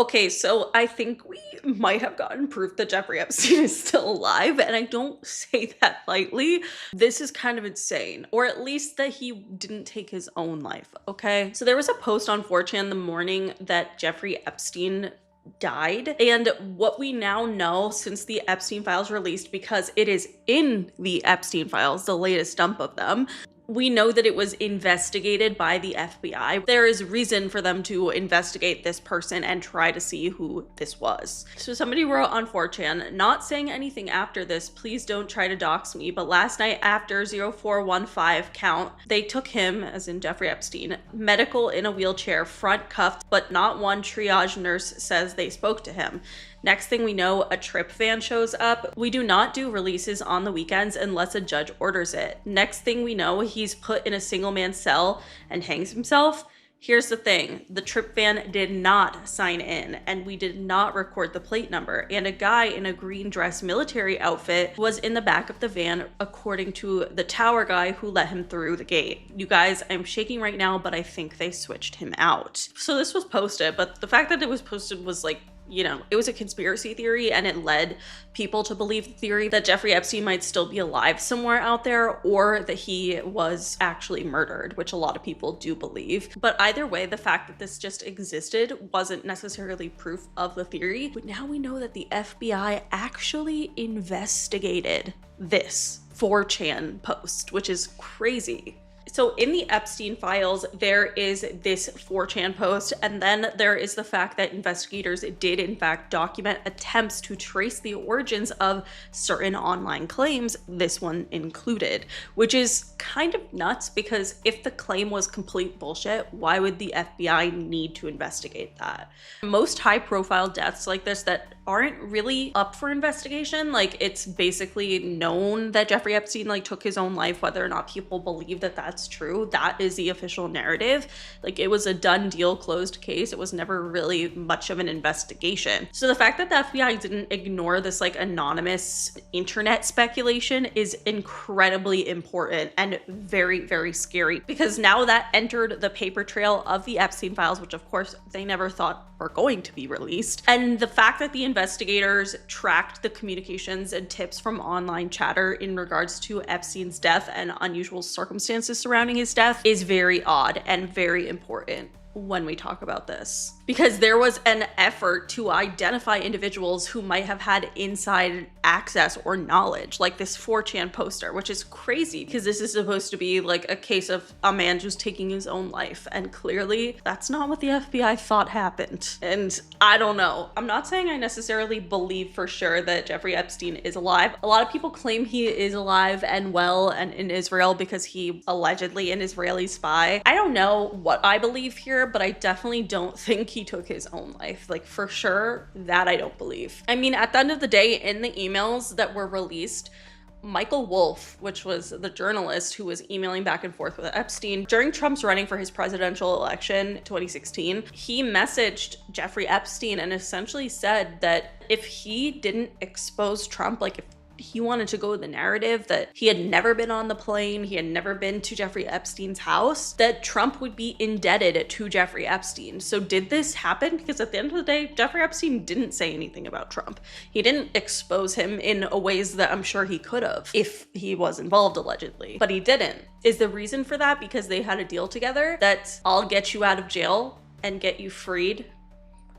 Okay, so I think we might have gotten proof that Jeffrey Epstein is still alive, and I don't say that lightly. This is kind of insane, or at least that he didn't take his own life, okay? So there was a post on 4chan the morning that Jeffrey Epstein died, and what we now know since the Epstein files released, because it is in the Epstein files, the latest dump of them, we know that it was investigated by the FBI. There is reason for them to investigate this person and try to see who this was. So somebody wrote on 4chan, not saying anything after this, please don't try to dox me, but last night after 0415 count, they took him, as in Jeffrey Epstein, medical in a wheelchair, front cuffed, but not one triage nurse says they spoke to him. Next thing we know, a trip van shows up. We do not do releases on the weekends unless a judge orders it. Next thing we know, he's put in a single man cell and hangs himself. Here's the thing, the trip van did not sign in, and we did not record the plate number, and a guy in a green dress military outfit was in the back of the van according to the tower guy who let him through the gate. You guys, I'm shaking right now, but I think they switched him out. So this was posted, but the fact that it was posted was like, you know, it was a conspiracy theory, and it led people to believe the theory that Jeffrey Epstein might still be alive somewhere out there, or that he was actually murdered, which a lot of people do believe. But either way, the fact that this just existed wasn't necessarily proof of the theory. But now we know that the FBI actually investigated this 4chan post, which is crazy. So in the Epstein files, there is this 4chan post, and then there is the fact that investigators did in fact document attempts to trace the origins of certain online claims, this one included, which is kind of nuts because if the claim was complete bullshit, why would the FBI need to investigate that? Most high-profile deaths like this that aren't really up for investigation, like it's basically known that Jeffrey Epstein like took his own life, whether or not people believe that that's true, that is the official narrative. Like it was a done deal, closed case. It was never really much of an investigation. So the fact that the FBI didn't ignore this like anonymous internet speculation is incredibly important and very, very scary, because now that entered the paper trail of the Epstein files, which of course they never thought were going to be released. And the fact that the investigators tracked the communications and tips from online chatter in regards to Epstein's death and unusual circumstances surrounding his death is very odd and very important when we talk about this, because there was an effort to identify individuals who might have had inside access or knowledge, like this 4chan poster, which is crazy because this is supposed to be like a case of a man just taking his own life, and clearly that's not what the FBI thought happened. And I don't know, I'm not saying I necessarily believe for sure that Jeffrey Epstein is alive. A lot of people claim he is alive and well and in Israel because he allegedly an Israeli spy. I don't know what I believe here, but I definitely don't think he took his own life. Like for sure, that I don't believe. I mean, at the end of the day, in the emails that were released, Michael Wolff, which was the journalist who was emailing back and forth with Epstein during Trump's running for his presidential election 2016, he messaged Jeffrey Epstein and essentially said that if he didn't expose Trump, like if he wanted to go the narrative that he had never been on the plane, he had never been to Jeffrey Epstein's house, that Trump would be indebted to Jeffrey Epstein. So did this happen? Because at the end of the day, Jeffrey Epstein didn't say anything about Trump. He didn't expose him in ways that I'm sure he could have if he was involved allegedly, but he didn't. Is the reason for that because they had a deal together that I'll get you out of jail and get you freed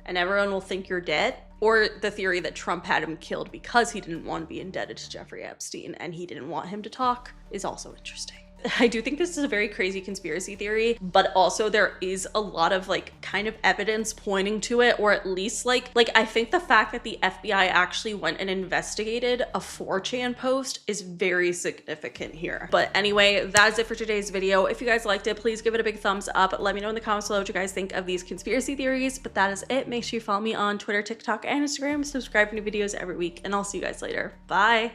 and everyone will think you're dead? Or the theory that Trump had him killed because he didn't want to be indebted to Jeffrey Epstein and he didn't want him to talk is also interesting. I do think this is a very crazy conspiracy theory, but also there is a lot of like kind of evidence pointing to it, or at least like I think the fact that the FBI actually went and investigated a 4chan post is very significant here. But anyway, that is it for today's video. If you guys liked it, please give it a big thumbs up. Let me know in the comments below what you guys think of these conspiracy theories, but that is it. Make sure you follow me on Twitter, TikTok, and Instagram. Subscribe for new videos every week, and I'll see you guys later. Bye.